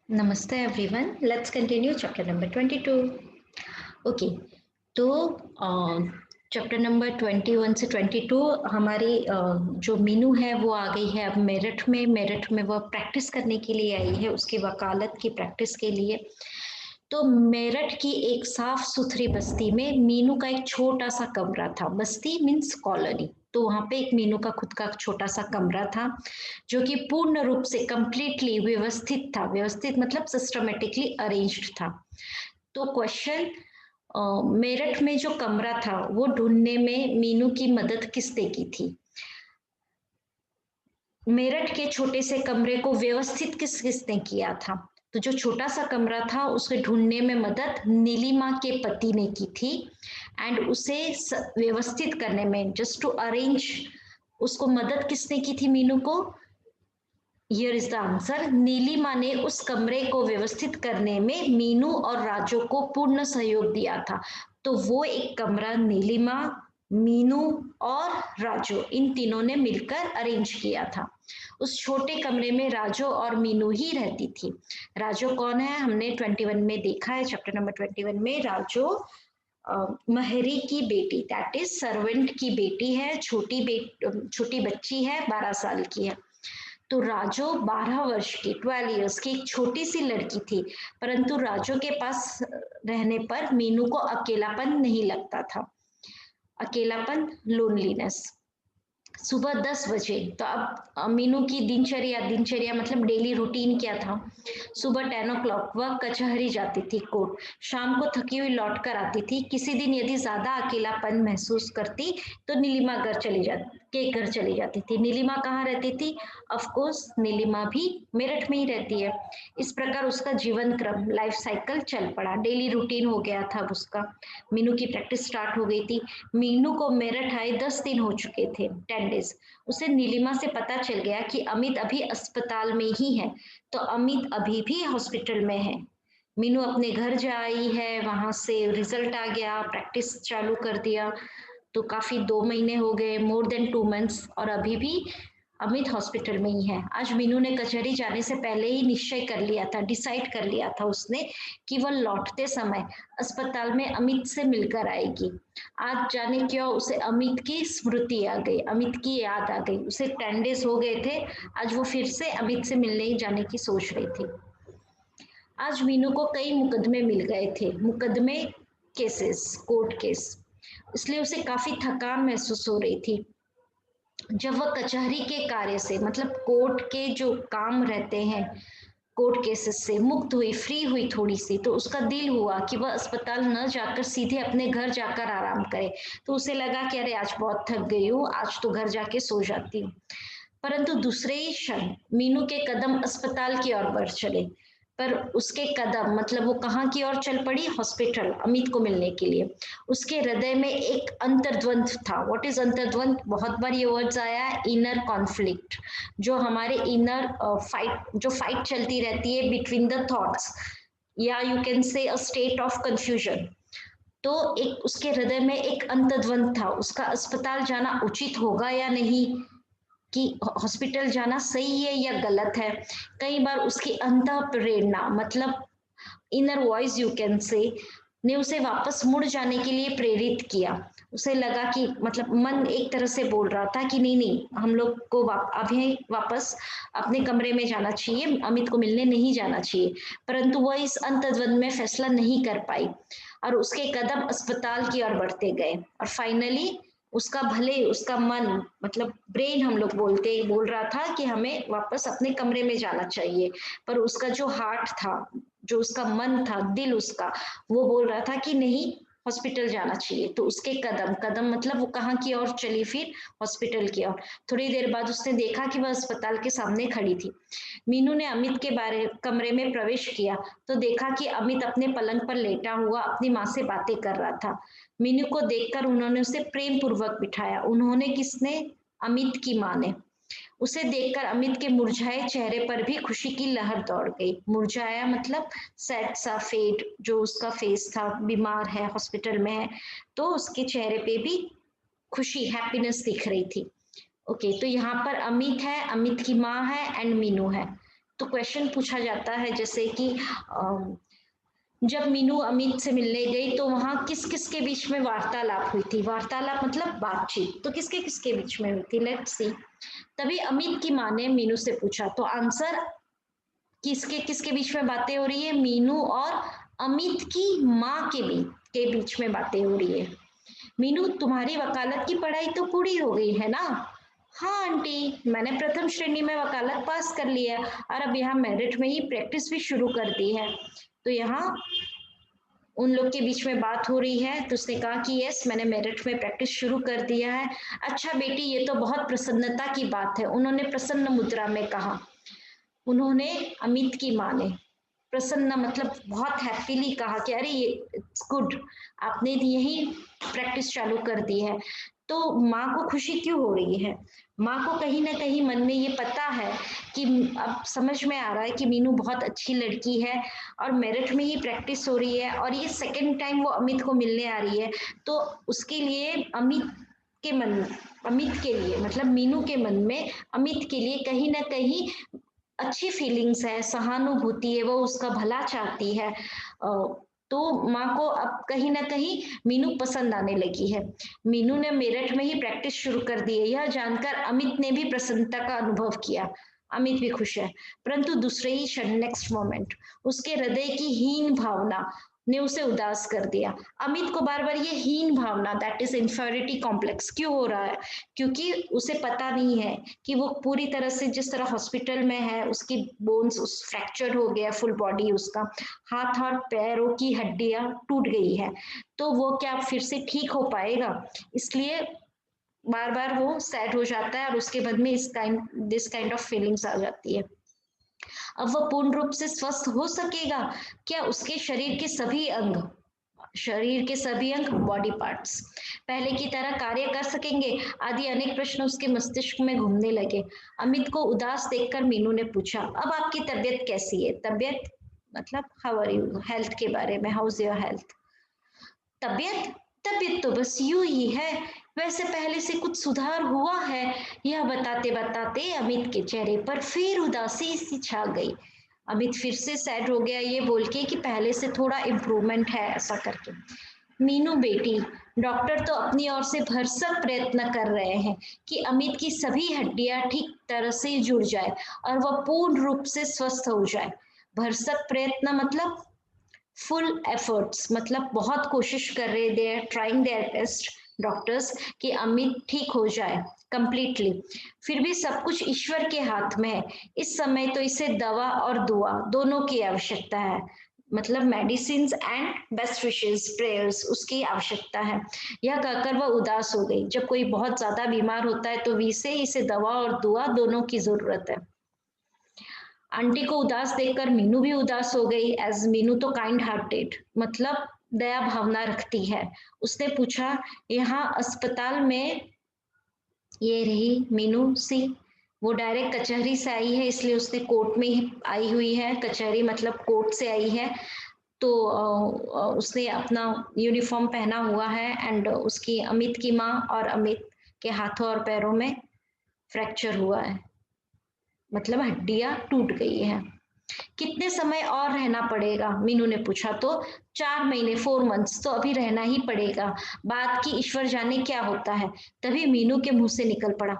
Namaste everyone. Let's continue chapter number 22. Okay, तो chapter number 21 से 22 हमारी जो मीनू है वो आ गई है अब मेरठ में वो प्रैक्टिस करने के लिए आई है उसकी वकालत की प्रैक्टिस के लिए। तो मेरठ की एक साफ सुथरी बस्ती में मीनू का एक छोटा सा कमरा था। बस्ती मीन्स कॉलोनी। तो वहां पे एक मीनू का खुद का छोटा सा कमरा था जो कि पूर्ण रूप से कंप्लीटली व्यवस्थित था। व्यवस्थित मतलब सिस्टमेटिकली अरेंज्ड था। तो क्वेश्चन, मेरठ में जो कमरा था वो ढूंढने में मीनू की मदद किसने की थी? मेरठ के छोटे से कमरे को व्यवस्थित किसने किया था? तो जो छोटा सा कमरा था उसके ढूंढने में मदद नीलिमा के पति ने की थी। एंड उसे व्यवस्थित करने में, जस्ट टू अरेंज, उसको मदद किसने की थी मीनू को? Here is the answer. Nilima ने उस कमरे को व्यवस्थित करने में मीनू और राजू को पूर्ण सहयोग दिया था। तो वो एक कमरा नीलिमा, मीनू और राजू इन तीनों ने मिलकर अरेंज किया था। उस छोटे कमरे में राजू और मीनू ही रहती थी। राजू कौन है? हमने 21 में देखा है, चैप्टर नंबर 21 में। राजू महरी की बेटी, दैट इज सर्वेंट की बेटी है। छोटी बच्ची है, 12 साल की है। तो राजो 12 वर्ष की, 12 इयर्स की एक छोटी सी लड़की थी। परंतु राजो के पास रहने पर मीनू को अकेलापन नहीं लगता था। अकेलापन, लोनलीनेस। सुबह 10 बजे, तो अब मीनू की दिनचर्या मतलब डेली रूटीन क्या था? सुबह 10 o'clock वह कचहरी जाती थी, कोर्ट। शाम को थकी हुई लौट कर आती थी। किसी दिन यदि ज्यादा अकेलापन महसूस करती तो नीलिमा घर चली जाती थी। नीलिमा कहाँ रहती थी? ऑफ कोर्स नीलिमा भी मेरठ में ही रहती है। इस प्रकार उसका जीवन क्रम, लाइफ साइकिल चल पड़ा। डेली रूटीन हो गया था उसका। मीनू की प्रैक्टिस स्टार्ट हो गई थी। मीनू को मेरठ आए 10 दिन हो चुके थे, 10 डेज। उसे नीलिमा से पता चल गया कि अमित अभी अस्पताल में ही है। तो अमित अभी भी हॉस्पिटल में है। मीनू अपने घर जा आई है, वहां से रिजल्ट आ गया, प्रैक्टिस चालू कर दिया। तो काफी 2 महीने हो गए, मोर देन 2 मंथ्स, और अभी भी अमित हॉस्पिटल में ही है। आज मीनू ने कचहरी जाने से पहले ही निश्चय कर लिया था, डिसाइड कर लिया था उसने कि वह लौटते समय अस्पताल में अमित से मिलकर आएगी। आज जाने क्यों उसे अमित की स्मृति आ गई, अमित की याद आ गई। उसे 10 डेज हो गए थे, आज वो फिर से अमित से मिलने ही जाने की सोच रही थी। आज मीनू को कई मुकदमे मिल गए थे, मुकदमे, केसेस, कोर्ट केस। इसलिए उसे काफी थकान महसूस हो रही थी। जब वह कचहरी के कार्य से, मतलब कोर्ट के जो काम रहते हैं, कोर्ट केसेस से मुक्त हुई, फ्री हुई थोड़ी सी, तो उसका दिल हुआ कि वह अस्पताल न जाकर सीधे अपने घर जाकर आराम करे। तो उसे लगा कि अरे आज बहुत थक गई हूँ, आज तो घर जाके सो जाती हूँ। परंतु दूसरे ही क्षण मीनू के कदम अस्पताल की ओर बढ़ चले। पर उसके कदम, मतलब वो कहाँ की ओर चल पड़ी? हॉस्पिटल, अमित को मिलने के लिए। उसके हृदय में एक अंतर्द्वंद था। व्हाट इज अंतर्द्वंद? बहुत बार ये वर्ड्स आया, इनर कॉन्फ्लिक्ट। जो हमारे इनर फाइट चलती रहती है बिटवीन द थॉट्स, या you can say a state of confusion. तो एक उसके हृदय में एक अंतर्द्वंद था, उसका अस्पताल जाना उचित होगा या नहीं, कि हॉस्पिटल जाना सही है या गलत है। कई बार उसकी अंतः प्रेरणा, मतलब inner voice you can say, ने उसे वापस मुड़ जाने के लिए प्रेरित किया। उसे लगा कि, मतलब मन एक तरह से बोल रहा था कि नहीं नहीं, हम लोग को अभी वापस अपने कमरे में जाना चाहिए, अमित को मिलने नहीं जाना चाहिए। परंतु वह इस अंतर्द्वंद में फैसला नहीं कर पाई और उसके कदम अस्पताल की ओर बढ़ते गए। और फाइनली उसका, भले उसका मन, मतलब ब्रेन हम लोग बोल रहा था कि हमें वापस अपने कमरे में जाना चाहिए, पर उसका जो हार्ट था, जो उसका मन था, दिल उसका, वो बोल रहा था कि नहीं, हॉस्पिटल जाना चाहिए। तो उसके कदम कदम, मतलब वो कहाँ की ओर चली? फिर हॉस्पिटल की ओर। थोड़ी देर बाद उसने देखा कि वह अस्पताल के सामने खड़ी थी। मीनू ने अमित के बारे कमरे में प्रवेश किया तो देखा कि अमित अपने पलंग पर लेटा हुआ अपनी माँ से बातें कर रहा था। मीनू को देखकर उन्होंने उसे प्रेम पूर्वक बिठाया। उन्होंने, किसने? अमित की माँ ने। उसे देखकर अमित के मुरझाए चेहरे पर भी खुशी की लहर दौड़ गई। मुरझाया मतलब सैड सा, फेड, जो उसका फेस था, बीमार है, हॉस्पिटल में है, तो उसके चेहरे पे भी खुशी, हैप्पीनेस दिख रही थी। ओके, तो यहाँ पर अमित है, अमित की माँ है एंड मीनू है। तो क्वेश्चन पूछा जाता है जैसे कि जब मीनू अमित से मिलने गई तो वहां किस किस के बीच में वार्तालाप हुई थी। वार्तालाप मतलब बातचीत, तो किसके किसके बीच में हुई थी, लेट्स सी। तभी अमित की माँ ने मीनू से पूछा, तो आंसर किसके किसके बीच में बातें हो रही है, मीनू और अमित की माँ के बीच में बातें हो रही है। मीनू, तुम्हारी वकालत की पढ़ाई तो पूरी हो गई है ना। हाँ आंटी, मैंने प्रथम श्रेणी में वकालत पास कर लिया और अब यहाँ मेरिट में ही प्रैक्टिस भी शुरू कर दी है। तो यहाँ उन लोग के बीच में बात हो रही है, तो उसने कहा कि यस, मैंने मेरिट में प्रैक्टिस शुरू कर दिया है। अच्छा बेटी, ये तो बहुत प्रसन्नता की बात है, उन्होंने प्रसन्न मुद्रा में कहा। उन्होंने, अमित की माँ ने प्रसन्न मतलब बहुत हैप्पीली कहा कि अरे ये इट्स गुड, आपने यही प्रैक्टिस चालू कर दी है। तो माँ को खुशी क्यों हो रही है, माँ को कहीं ना कहीं मन में ये पता है कि अब समझ में आ रहा है कि मीनू बहुत अच्छी लड़की है और मेरिट में ही प्रैक्टिस हो रही है और ये सेकंड टाइम वो अमित को मिलने आ रही है। तो उसके लिए अमित के लिए मतलब मीनू के मन में अमित के लिए कहीं ना कहीं अच्छी फीलिंग्स है, सहानुभूति है, वो उसका भला चाहती है। तो माँ को अब कहीं ना कहीं मीनू पसंद आने लगी है। मीनू ने मेरठ में ही प्रैक्टिस शुरू कर दी है, यह जानकर अमित ने भी प्रसन्नता का अनुभव किया। अमित भी खुश है, परंतु दूसरे ही क्षण, नेक्स्ट मोमेंट, उसके हृदय की हीन भावना ने उसे उदास कर दिया। अमित को बार बार ये हीन भावना, दैट इज इंफेरिटी कॉम्प्लेक्स, क्यों हो रहा है, क्योंकि उसे पता नहीं है कि वो पूरी तरह से जिस तरह हॉस्पिटल में है, उसकी बोन्स उस फ्रैक्चर हो गया, फुल बॉडी उसका, हाथ और पैरों की हड्डियां टूट गई है, तो वो क्या फिर से ठीक हो पाएगा। इसलिए बार बार वो सैड हो जाता है और उसके बाद में दिस काइंड ऑफ फीलिंग्स आ जाती है। अब वह पूर्ण रूप से स्वस्थ हो सकेगा क्या, उसके शरीर के सभी अंग बॉडी पार्ट्स पहले की तरह कार्य कर सकेंगे आदि अनेक प्रश्न उसके मस्तिष्क में घूमने लगे। अमित को उदास देखकर मीनू ने पूछा, अब आपकी तबीयत कैसी है। तबीयत मतलब हाउ आर यू, हेल्थ के बारे में, हाउ इज योर हेल्थ। तबीयत तबीयत तो बस यूं ही है, वैसे पहले से कुछ सुधार हुआ है। यह बताते बताते अमित के चेहरे पर फिर उदासी सी छा गई। अमित फिर से सैड हो गया ये बोल के कि पहले से थोड़ा इम्प्रूवमेंट है, ऐसा करके। मीनू बेटी, डॉक्टर तो अपनी ओर से भरसक प्रयत्न कर रहे हैं कि अमित की सभी हड्डियां ठीक तरह से जुड़ जाए और वह पूर्ण रूप से स्वस्थ हो जाए। भरसक प्रयत्न मतलब फुल एफर्ट्स, मतलब बहुत कोशिश कर रहे, they are trying their best doctors कि अमित ठीक हो जाए कंप्लीटली। फिर भी सब कुछ ईश्वर के हाथ में है, इस समय तो इसे दवा और दुआ दोनों की आवश्यकता है, मतलब medicine and best wishes prayers उसकी आवश्यकता है। यह कहकर वह उदास हो गई। जब कोई बहुत ज्यादा बीमार होता है तो इसे दवा और दुआ दोनों की जरूरत है। आंटी को उदास देखकर मीनू भी उदास हो गई, एज मीनू तो काइंड हार्टेड मतलब दया भावना रखती है। उसने पूछा, यहाँ अस्पताल में ये रही मीनू सी, वो डायरेक्ट कचहरी से आई है, इसलिए उसने कोर्ट में ही आई हुई है, कचहरी मतलब कोर्ट से आई है। तो उसने अपना यूनिफॉर्म पहना हुआ है एंड उसकी अमित की माँ और अमित के हाथों और पैरों में फ्रैक्चर हुआ है, मतलब हड्डियां टूट गई है। कितने समय और रहना पड़ेगा, मीनू ने पूछा। तो 4 महीने, 4 मंथ्स तो अभी रहना ही पड़ेगा, बाद की ईश्वर जाने क्या होता है। तभी मीनू के मुंह से निकल पड़ा,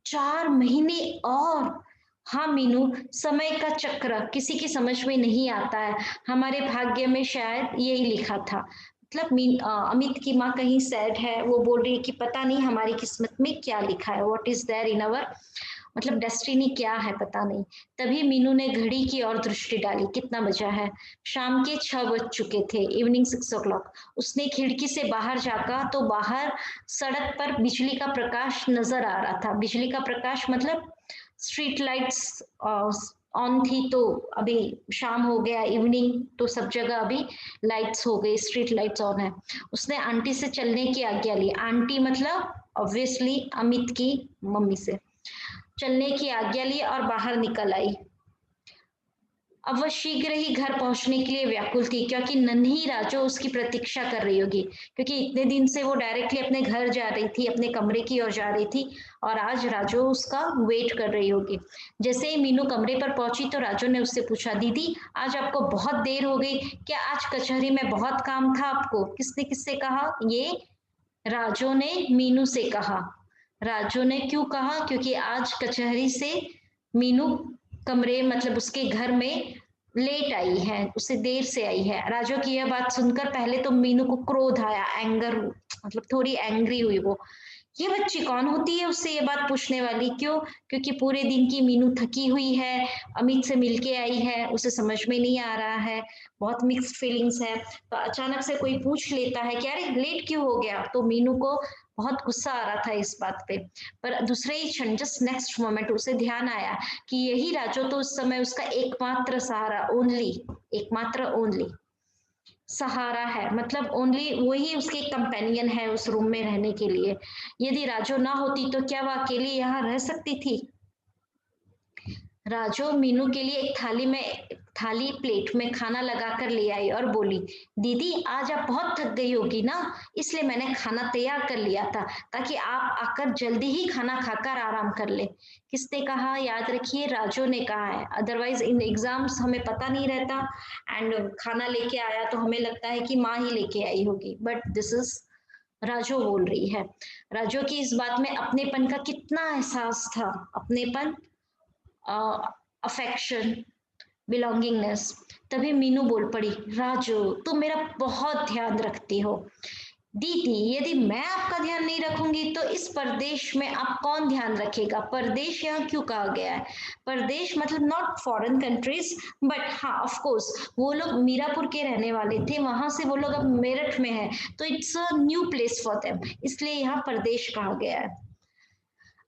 4 महीने और। हाँ मीनू, समय का चक्र किसी की समझ में नहीं आता है, हमारे भाग्य में शायद यही लिखा था। मतलब अमित की माँ कहीं सैड है, वो बोल रही है कि पता नहीं हमारी किस्मत में क्या लिखा है, व्हाट इज देयर इन अवर, मतलब डेस्टिनी क्या है पता नहीं। तभी मीनू ने घड़ी की ओर दृष्टि डाली, कितना बजा है, शाम के 6 बज चुके थे, इवनिंग 6 o'clock। उसने खिड़की से बाहर झांका तो बाहर सड़क पर बिजली का प्रकाश नजर आ रहा था। बिजली का प्रकाश मतलब स्ट्रीट लाइट्स ऑन थी, तो अभी शाम हो गया, इवनिंग, तो सब जगह अभी लाइट्स हो गई, स्ट्रीट लाइट्स ऑन है। उसने आंटी से चलने की आज्ञा ली, आंटी मतलब ऑब्वियसली अमित की मम्मी से चलने की आज्ञा ली और बाहर निकल आई। अब वह शीघ्र ही घर पहुंचने के लिए व्याकुल थी क्योंकि नन्ही राजो उसकी प्रतीक्षा कर रही होगी, क्योंकि इतने दिन से वो डायरेक्टली अपने घर जा रही थी, अपने कमरे की ओर जा रही थी, और आज राजो उसका वेट कर रही होगी। जैसे ही मीनू कमरे पर पहुंची तो राजो ने उससे पूछा, दीदी आज आपको बहुत देर हो गई क्या? आज कचहरी में बहुत काम था आपको? किसने किससे कहा? ये राजो ने मीनू से कहा। राजो ने क्यों कहा? क्योंकि आज कचहरी से मीनू कमरे मतलब उसके घर में लेट आई है, उसे देर से आई है। राजो की यह बात सुनकर पहले तो मीनू को क्रोध आया, एंगर, मतलब थोड़ी एंग्री हुई वो। ये बच्ची कौन होती है उससे ये बात पूछने वाली? क्यों? क्योंकि पूरे दिन की मीनू थकी हुई है, अमित से मिलके आई है, उसे समझ में नहीं आ रहा है, बहुत मिक्स्ड फीलिंग्स है। तो अचानक से कोई पूछ लेता है कि अरे लेट क्यों हो गया, तो मीनू को बहुत गुस्सा आ रहा था इस बात पे। पर दूसरे ही क्षण, जस्ट नेक्स्ट मोमेंट, उसे ध्यान आया कि यही राजो तो उस समय उसका एकमात्र सहारा, ओनली, एकमात्र ओनली सहारा है, मतलब ओनली वही उसकी कंपेनियन है उस रूम में रहने के लिए। यदि राजो ना होती तो क्या वह अकेली यहाँ रह सकती थी? राजो मीनू के लिए एक थाली प्लेट में खाना लगाकर ले आई और बोली, दीदी आज आप बहुत थक गई होगी ना, इसलिए मैंने खाना तैयार कर लिया था ताकि आप आकर जल्दी ही खाना खाकर आराम कर ले। किसने कहा? याद रखिए, राजो ने कहा है। अदरवाइज इन एग्जाम्स हमें पता नहीं रहता, एंड खाना लेके आया तो हमें लगता है कि माँ ही लेके आई होगी, बट दिस इज राजो बोल रही है। राजो की इस बात में अपनेपन का कितना एहसास था, अपनेपन, अफेक्शन, बिलोंगिंगनेस। तभी मीनू बोल पड़ी, राजू तुम मेरा बहुत ध्यान रखती हो। दीदी यदि मैं आपका ध्यान नहीं रखूंगी तो इस परदेश में आप कौन ध्यान रखेगा? परदेश यहाँ क्यों कहा गया है? परदेश मतलब नॉट फॉरेन कंट्रीज, बट हाँ ऑफ कोर्स वो लोग मीरापुर के रहने वाले थे, वहां से वो लोग अब मेरठ में है, तो it's a new place for them, इसलिए यहाँ परदेश कहा गया है।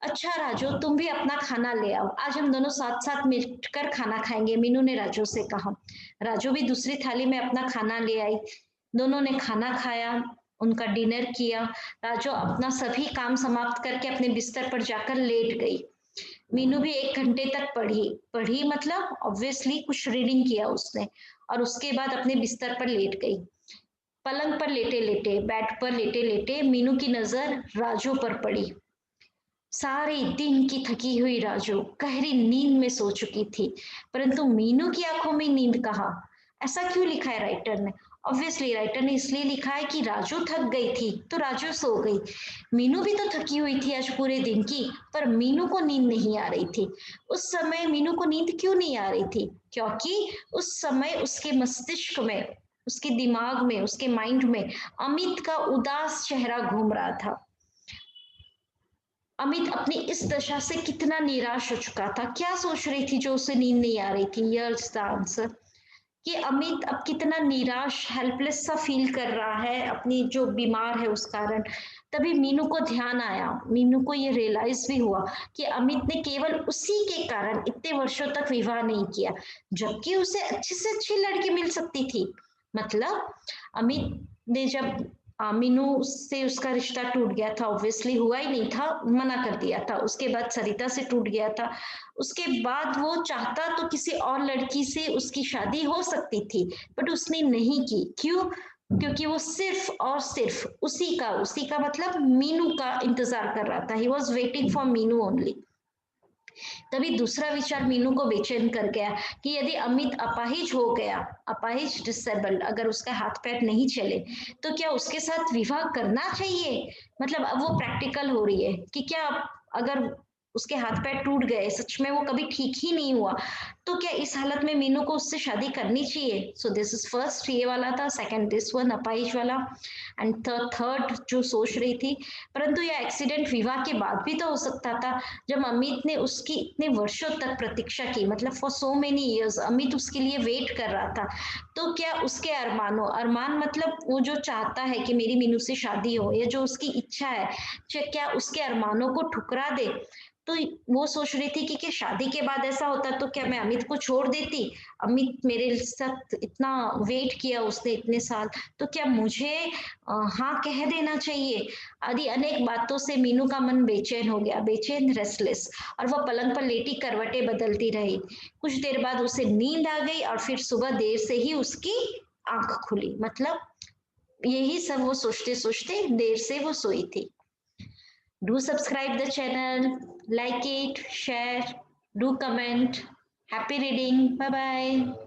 अच्छा राजू तुम भी अपना खाना ले आओ, आज हम दोनों साथ साथ मिलकर खाना खाएंगे, मीनू ने राजू से कहा। राजू भी दूसरी थाली में अपना खाना ले आई। दोनों ने खाना खाया, उनका डिनर किया। राजू अपना सभी काम समाप्त करके अपने बिस्तर पर जाकर लेट गई। मीनू भी 1 घंटे तक पढ़ी। पढ़ी मतलब ऑब्वियसली कुछ रीडिंग किया उसने, और उसके बाद अपने बिस्तर पर लेट गई। पलंग पर लेटे लेटे, बेड पर लेटे लेटे मीनू की नजर राजू पर पड़ी। सारे दिन की थकी हुई राजू गहरी नींद में सो चुकी थी, परंतु मीनू की आंखों में नींद कहाँ? ऐसा क्यों लिखा है राइटर ने? ऑब्वियसली राइटर ने इसलिए लिखा है कि राजू थक गई थी तो राजू सो गई। मीनू भी तो थकी हुई थी आज पूरे दिन की, पर मीनू को नींद नहीं आ रही थी। उस समय मीनू को नींद क्यों नहीं आ रही थी? क्योंकि उस समय उसके मस्तिष्क में, उसके दिमाग में, उसके माइंड में अमित का उदास चेहरा घूम रहा था। अमित अपनी इस दशा से कितना निराश हो चुका था। क्या सोच रही थी जो उसे नींद नहीं आ रही थी? यस द आंसर, कि अमित अब कितना निराश, हेल्पलेस सा फील कर रहा है अपनी जो बीमार है उस कारण। तभी मीनू को ध्यान आया, मीनू को ये रियलाइज भी हुआ कि अमित ने केवल उसी के कारण इतने वर्षों तक विवाह नहीं किया, जबकि उसे अच्छी से अच्छी लड़की मिल सकती थी। मतलब अमित ने जब मीनू से उसका रिश्ता टूट गया था, ऑब्वियसली हुआ ही नहीं था, मना कर दिया था, उसके बाद सरिता से टूट गया था, उसके बाद वो चाहता तो किसी और लड़की से उसकी शादी हो सकती थी, बट उसने नहीं की। क्यों? क्योंकि वो सिर्फ और सिर्फ उसी का मतलब मीनू का इंतजार कर रहा था। He was waiting for Meenu only. तभी दूसरा विचार मीनू को बेचैन कर गया कि यदि अमित अपाहिज हो गया, अपाहिज डिसेबल्ड, अगर उसका हाथ पैर नहीं चले, तो क्या उसके साथ विवाह करना चाहिए? मतलब अब वो प्रैक्टिकल हो रही है कि क्या अगर उसके हाथ पैर टूट गए, सच में वो कभी ठीक ही नहीं हुआ, तो क्या इस हालत में मीनू को उससे शादी करनी चाहिए? सो दिस इज फर्स्ट ये वाला था, सेकंड दिस वन अपाहिज वाला, एंड थर्ड जो सोच रही थी। परंतु यह एक्सीडेंट विवाह के बाद भी तो हो सकता था, जब अमित ने उसकी इतने वर्षों तक प्रतीक्षा की, मतलब for so many years Amit उसके लिए वेट कर रहा था, तो क्या उसके अरमानों, अरमान मतलब वो जो चाहता है कि मेरी मीनू से शादी हो, या जो उसकी इच्छा है, क्या उसके अरमानों को ठुकरा दे? तो वो सोच रही थी कि शादी के बाद ऐसा होता तो क्या मैं अमित अमित को छोड़ देती, अमित मेरे साथ इतना वेट किया उसने इतने साल, तो क्या मुझे हाँ कह देना चाहिए? आदि अनेक बातों से मीनू का मन बेचैन हो गया, बेचैन, रेस्टलेस, और वह पलंग पर लेटी करवटें बदलती रही। कुछ देर बाद उसे नींद आ गई और फिर सुबह देर से ही उसकी आंख खुली। मतलब यही सब वो सोचते सोचते देर से वो सोई थी। Do subscribe the channel, like it, share, do comment. Happy reading. Bye bye.